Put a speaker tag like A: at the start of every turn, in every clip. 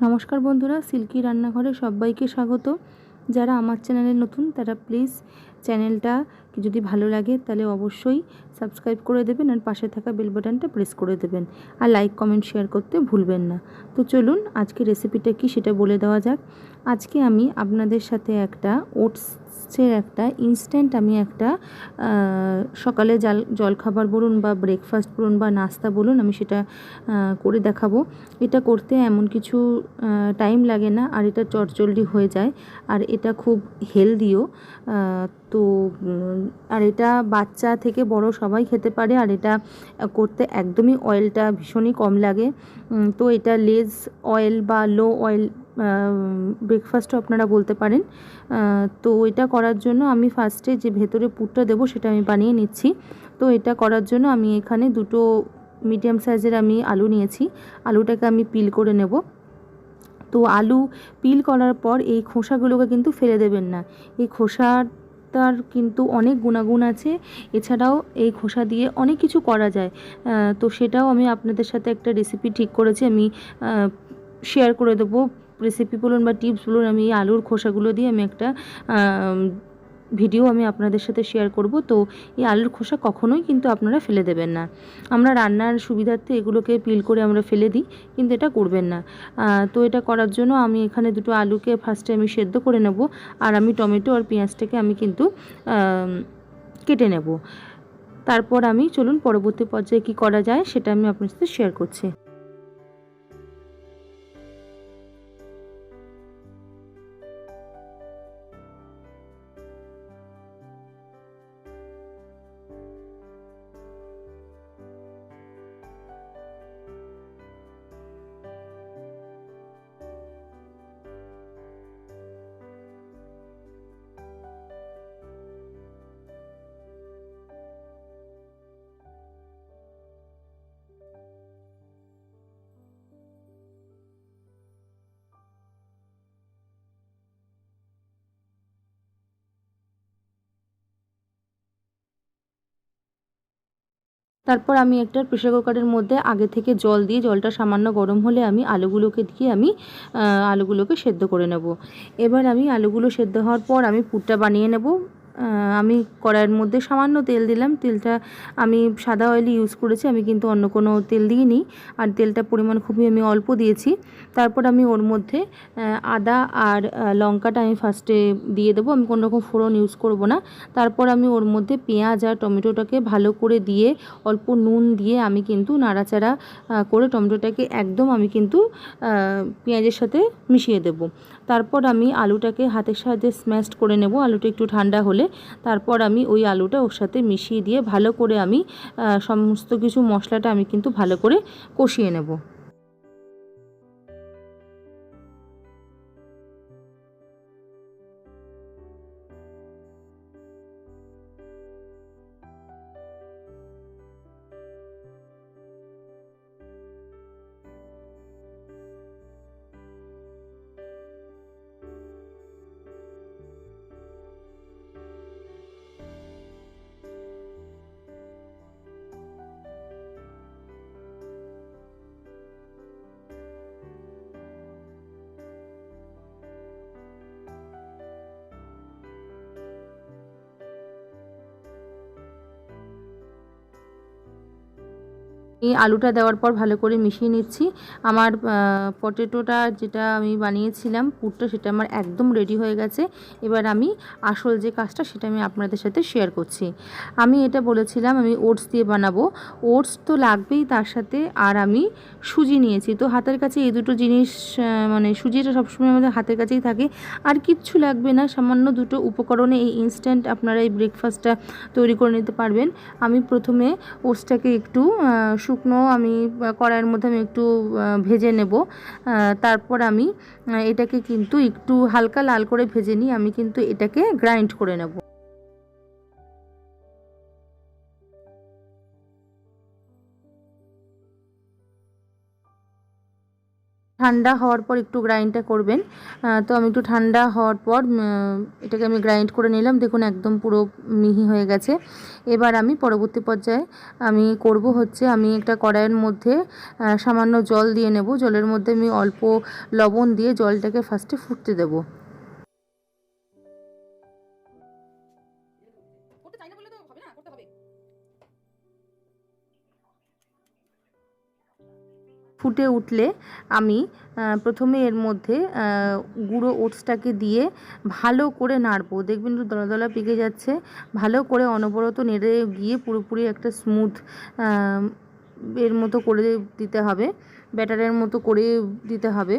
A: নমস্কার বন্ধুরা, সিল্কি রান্নাঘরে সবাইকে স্বাগত। যারা আমার চ্যানেলে নতুন তারা প্লিজ চ্যানেলটা যদি ভালো লাগে তাহলে অবশ্যই সাবস্ক্রাইব করে দেবেন আর পাশে থাকা বেল বাটনটা প্রেস করে দেবেন আর লাইক কমেন্ট শেয়ার করতে ভুলবেন না। তো চলুন আজকে রেসিপিটা কি সেটা বলে দেওয়া যাক। আজকে আমি আপনাদের সাথে একটা ওটসের একটা ইনস্ট্যান্ট আমি একটা সকালে জলখাবার বলুন বা ব্রেকফাস্ট বলুন বা নাস্তা বলুন, আমি সেটা করে দেখাবো। এটা করতে এমন কিছু টাইম লাগে না, আর এটা চটজলদি হয়ে যায়, আর এটা খুব হেলদিও। তো আর এটা বাচ্চা থেকে বড় সবাই খেতে পারে, আর এটা করতে একদমই অয়েলটা ভীষণই কম লাগে। তো এটা লেস অয়েল বা লো অয়েল ব্রেকফাস্টও আপনারা বলতে পারেন। তো এটা করার জন্য আমি ফার্স্টে যে ভেতরে পুরটা দেবো সেটা আমি বানিয়ে নিচ্ছি। তো এটা করার জন্য আমি এখানে দুটো মিডিয়াম সাইজের আমি আলু নিয়েছি। আলুটাকে আমি পিল করে নেব। তো আলু পিল করার পর এই খোসাগুলোকে কিন্তু ফেলে দেবেন না। এই খোসাটার কিন্তু অনেক গুণাগুণ আছে। এছাড়াও এই খোসা দিয়ে অনেক কিছু করা যায়। তো সেটাও আমি আপনাদের সাথে একটা রেসিপি ঠিক করেছি, আমি শেয়ার করে দেবো। রেসিপি বলুন বা টিপস বলুন, আমি এই আলুর খোসাগুলো দিয়ে আমি একটা ভিডিও আমি আপনাদের সাথে শেয়ার করব। তো এই আলুর খোসা কখনোই কিন্তু আপনারা ফেলে দেবেন না। আমরা রান্নার সুবিধার্থে এগুলোকে পিল করে আমরা ফেলে দিই, কিন্তু এটা করবেন না। তো এটা করার জন্য আমি এখানে দুটো আলুকে ফার্স্টে আমি সেদ্ধ করে নেব, আর আমি টমেটো আর পেঁয়াজটাকে আমি কিন্তু কেটে নেব। তারপর আমি চলুন পরবর্তী পর্যায়ে কী করা যায় সেটা আমি আপনার সাথে শেয়ার করছি। তারপর আমি একটা প্রেসার কুকারের মধ্যে আগে থেকে জল দিয়ে, জলটা সামান্য গরম হলে আমি আলুগুলোকে দিয়ে আমি আলুগুলোকে সেদ্ধ করে নেব। এবার আমি আলুগুলো সেদ্ধ হওয়ার পর আমি পুরটা বানিয়ে নেব। আমি কড়াইয়ের মধ্যে সামান্য তেল দিলাম। তেলটা আমি সাদা অয়েলই ইউজ করেছি, আমি কিন্তু অন্য কোনো তেল দিইনি, আর তেলটা পরিমাণ খুবই আমি অল্প দিয়েছি। তারপর আমি ওর মধ্যে আদা আর লঙ্কাটা আমি ফার্স্টে দিয়ে দেবো, আমি কোনো রকম ফোড়ন ইউজ করব না। তারপর আমি ওর মধ্যে পেঁয়াজ আর টমেটোটাকে ভালো করে দিয়ে অল্প নুন দিয়ে আমি কিন্তু নাড়াচাড়া করে টমেটোটাকে একদম আমি কিন্তু পেঁয়াজের সাথে মিশিয়ে দেব। তারপর আমি আলুটাকে হাতের সাহায্যে স্ম্যাশড করে নেব। আলুটা একটু ঠান্ডা হলে তারপর আমি ওই আলুটা ওর সাথে মিশিয়ে দিয়ে ভালো করে আমি সমস্ত কিছু মশলাটা আমি কিন্তু ভালো করে কষিয়ে নেব। এই আলুটা দেওয়ার পর ভালো করে মিশিয়ে নিচ্ছি। আমার পটেটোটা যেটা আমি বানিয়েছিলাম পুরটা, সেটা আমার একদম রেডি হয়ে গেছে। এবার আমি আসল যে কাজটা সেটা আমি আপনাদের সাথে শেয়ার করছি। আমি এটা বলেছিলাম আমি ওটস দিয়ে বানাবো। ওটস তো লাগবেই, তার সাথে আর আমি সুজি নিয়েছি। তো হাতের কাছে এই দুটো জিনিস, মানে সুজিটা সবসময় আমাদের হাতের কাছেই থাকে, আর কিচ্ছু লাগবে না। সামান্য দুটো উপকরণে এই ইনস্ট্যান্ট আপনারা এই ব্রেকফাস্টটা তৈরি করে নিতে পারবেন। আমি প্রথমে ওটসটাকে একটু শুকনো আমি কড়াইয়ের মধ্যে আমি একটু ভেজে নেব। তারপর আমি এটাকে কিন্তু একটু হালকা লাল করে ভেজে নিই, আমি কিন্তু এটাকে গ্রাইন্ড করে নেব। ঠান্ডা হওয়ার পর একটু গ্রাইন্ডটা করবেন। তো আমি একটু ঠান্ডা হওয়ার পর এটাকে আমি গ্রাইন্ড করে নিলাম। দেখুন একদম পুরো মিহি হয়ে গেছে। এবার আমি পরবর্তী পর্যায়ে আমি করব হচ্ছে, আমি একটা কড়াইয়ের মধ্যে সামান্য জল দিয়ে নেব। জলের মধ্যে আমি অল্প লবণ দিয়ে জলটাকে ফার্স্টে ফুটতে দেবো। ফুটে উঠলে আমি প্রথমে এর মধ্যে গুঁড়ো ওটসটাকে দিয়ে ভালো করে নাড়বো। দেখবেন একটু দলা দলা পেকে যাচ্ছে, ভালো করে অনবরত নেড়ে গিয়ে পুরোপুরি একটা স্মুথ এর মতো করে দিতে হবে, ব্যাটারের মতো করে দিতে হবে।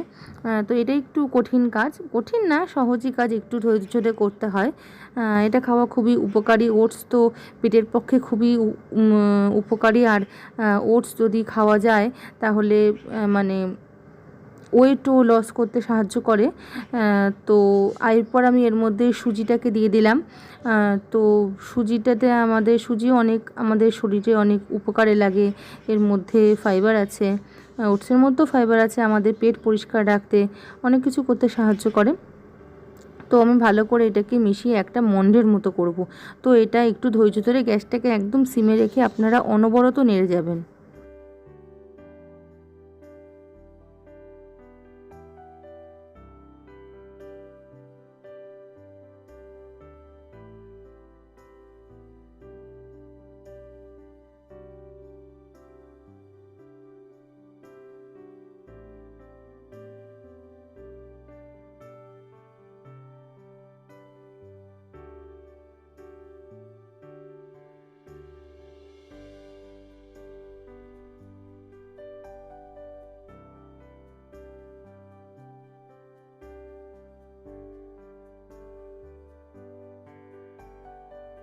A: তো এটা একটু কঠিন কাজ, কঠিন না, সহজই কাজ, একটু ধৈর্য ধরে করতে হয়। এটা খাওয়া খুবই উপকারী। ওটস তো পেটের পক্ষে খুবই উপকারী। আর ওটস যদি খাওয়া যায় তাহলে মানে ওয়েটও লস করতে সাহায্য করে। তো এরপর আমি এর মধ্যে সুজিটাকে দিয়ে দিলাম। তো সুজিটাতে সুজিও অনেক আমাদের শরীরে অনেক উপকারে লাগে। এর মধ্যে ফাইবার আছে, ওটসের মধ্যেও ফাইবার আছে, আমাদের পেট পরিষ্কার রাখতে অনেক কিছু করতে সাহায্য করে। তো আমি ভালো করে এটাকে মিশিয়ে একটা মন্ডের মতো করব। তো এটা একটু ধৈর্য ধরে গ্যাসটাকে একদম সিমে রেখে আপনারা অনবরত নেড়ে যাবেন।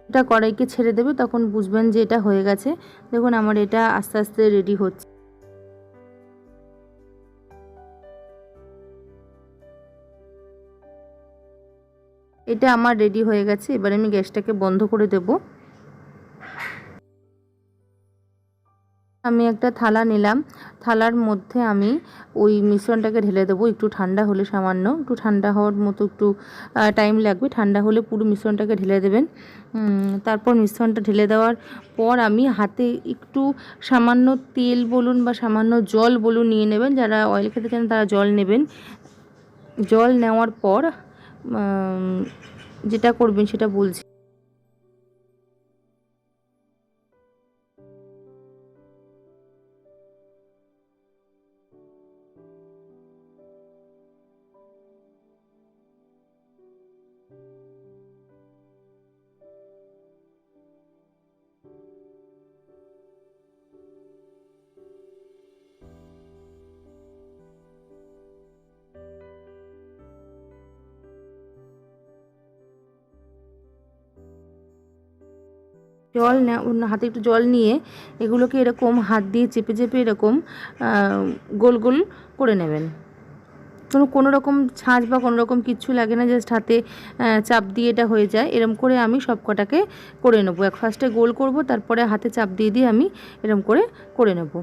A: এটা কড়াইকে ছেড়ে দেবে, তখন বুঝবেন যে এটা হয়ে গেছে। দেখুন আমার এটা আস্তে আস্তে রেডি হচ্ছে। এটা আমার রেডি হয়ে গেছে। এবার আমি গ্যাসটাকে বন্ধ করে দেব। আমি একটা থালা নিলাম, থালার মধ্যে আমি ওই মিশ্রণটাকে ঢেলে দেবো। একটু ঠান্ডা হলে, সামান্য একটু ঠান্ডা হওয়ার মতো একটু টাইম লাগবে, ঠান্ডা হলে পুরো মিশ্রণটাকে ঢেলে দেবেন। তারপর মিশ্রণটা ঢেলে দেওয়ার পর আমি হাতে একটু সামান্য তেল বলুন বা সামান্য জল বলুন নিয়ে নেবেন। যারা অয়েল খেতে চান তারা জল নেবেন। জল নেওয়ার পর যেটা করবেন সেটা বলছি। হাতে একটু জল নিয়ে এগুলোকে এরকম হাত দিয়ে চেপে চেপে এরকম গোল গোল করে নেবেন। কোনো রকম ছাঁচ বা কোনো রকম কিচ্ছু লাগে না, জাস্ট হাতে চাপ দিয়ে এটা হয়ে যায়। এরম করে আমি সব কটাকে করে নেবো। ফার্স্টে গোল করব, তারপরে হাতে চাপ দিয়ে দিয়ে আমি এরম করে করে নেব।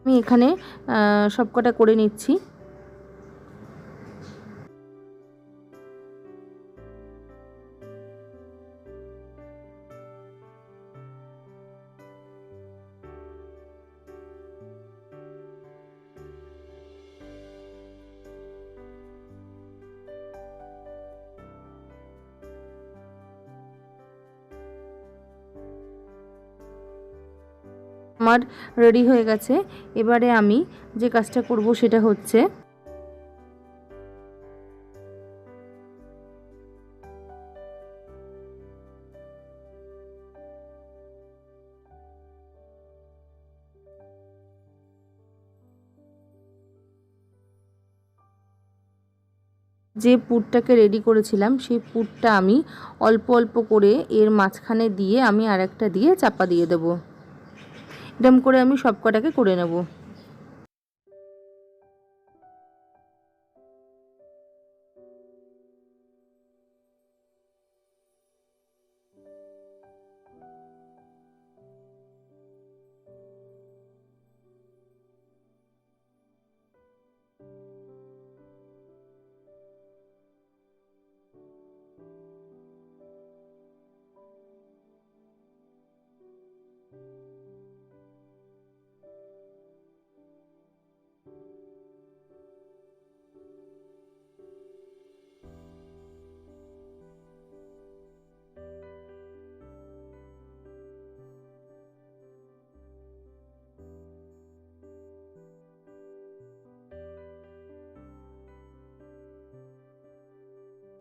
A: আমি এখানে সবকটা করে নিচ্ছি। আমার রেডি হয়ে গেছে। এবারে আমি যে কাজটা করব সেটা হচ্ছে, যে পুরটাকে রেডি করেছিলাম সেই পুরটা আমি অল্প অল্প করে এর মাঝখানে দিয়ে আমি আরেকটা দিয়ে চাপা দিয়ে দেব। এরকম করে আমি সব কটাকে করে নেব।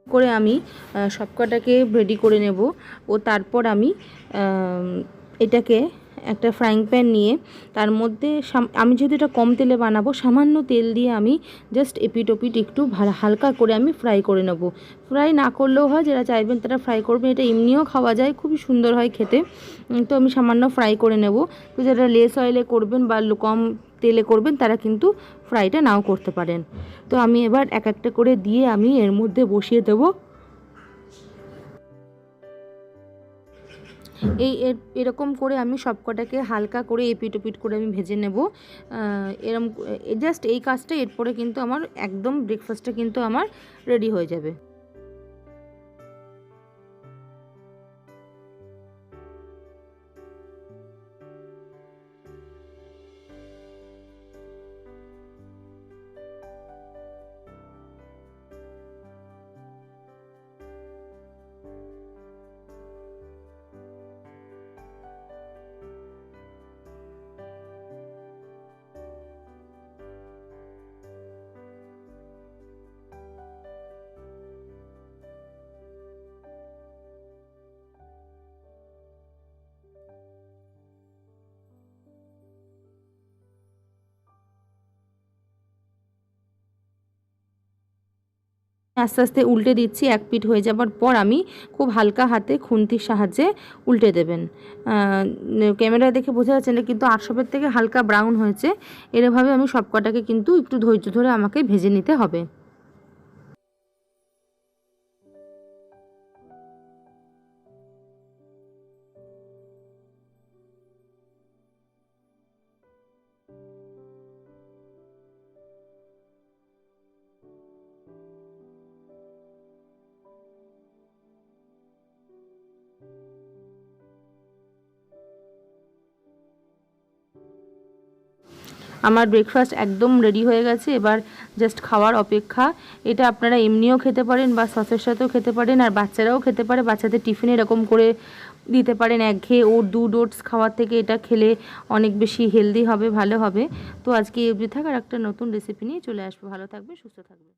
A: করে আমি সবকটাকে রেডি করে নেব ও তারপর আমি এটাকে একটা ফ্রাইং প্যান নিয়ে তার মধ্যে আমি যেহেতু এটা কম তেলে বানাবো সামান্য তেল দিয়ে আমি জাস্ট এপিট ওপিট একটু হালকা করে আমি ফ্রাই করে নেব। ফ্রাই না করলেও হয়, যারা চাইবেন তারা ফ্রাই করবেন, এটা এমনিও খাওয়া যায়, খুবই সুন্দর হয় খেতে। তো আমি সামান্য ফ্রাই করে নেব। তো যারা লেস অয়েলে করবেন বা কম তেলে করবেন তারা কিন্তু ফ্রাইটা নাও করতে পারেন। তো আমি এবার এক একটা করে দিয়ে আমি এর মধ্যে বসিয়ে দেবো। এরকম করে আমি সবকটাকে হালকা করে এপিট ওপিট করে আমি ভেজে নেব। এরম জাস্ট এই কাজটা, এরপরে কিন্তু আমার একদম ব্রেকফাস্টটা কিন্তু আমার রেডি হয়ে যাবে। আস্তে আস্তে উল্টে দিচ্ছি। এক পিঠ হয়ে যাবার পর আমি খুব হালকা হাতে খুন্তির সাহায্যে উল্টে দেবেন। ক্যামেরায় দেখে বোঝা যাচ্ছে না, কিন্তু আটশোপের থেকে হালকা ব্রাউন হয়েছে। এরভাবে আমি সব কটাকে কিন্তু একটু ধৈর্য ধরে আমাকে ভেজে নিতে হবে। আমার ব্রেকফাস্ট একদম রেডি হয়ে গেছে, এবার জাস্ট খাওয়ার অপেক্ষা। এটা আপনারা এমনিও খেতে পারেন বা সসের সাথেও খেতে পারেন, আর বাচ্চারাও খেতে পারে। বাচ্চাদের টিফিনে এরকম করে দিতে পারেন। একঘেয়ে দুধ ওটস খাওয়ার থেকে এটা খেলে অনেক বেশি হেলদি হবে, ভালো হবে। তো আজকে এই অবধি থাক, আর একটা নতুন রেসিপি নিয়ে চলে আসবো। ভালো থাকবে, সুস্থ থাকবে।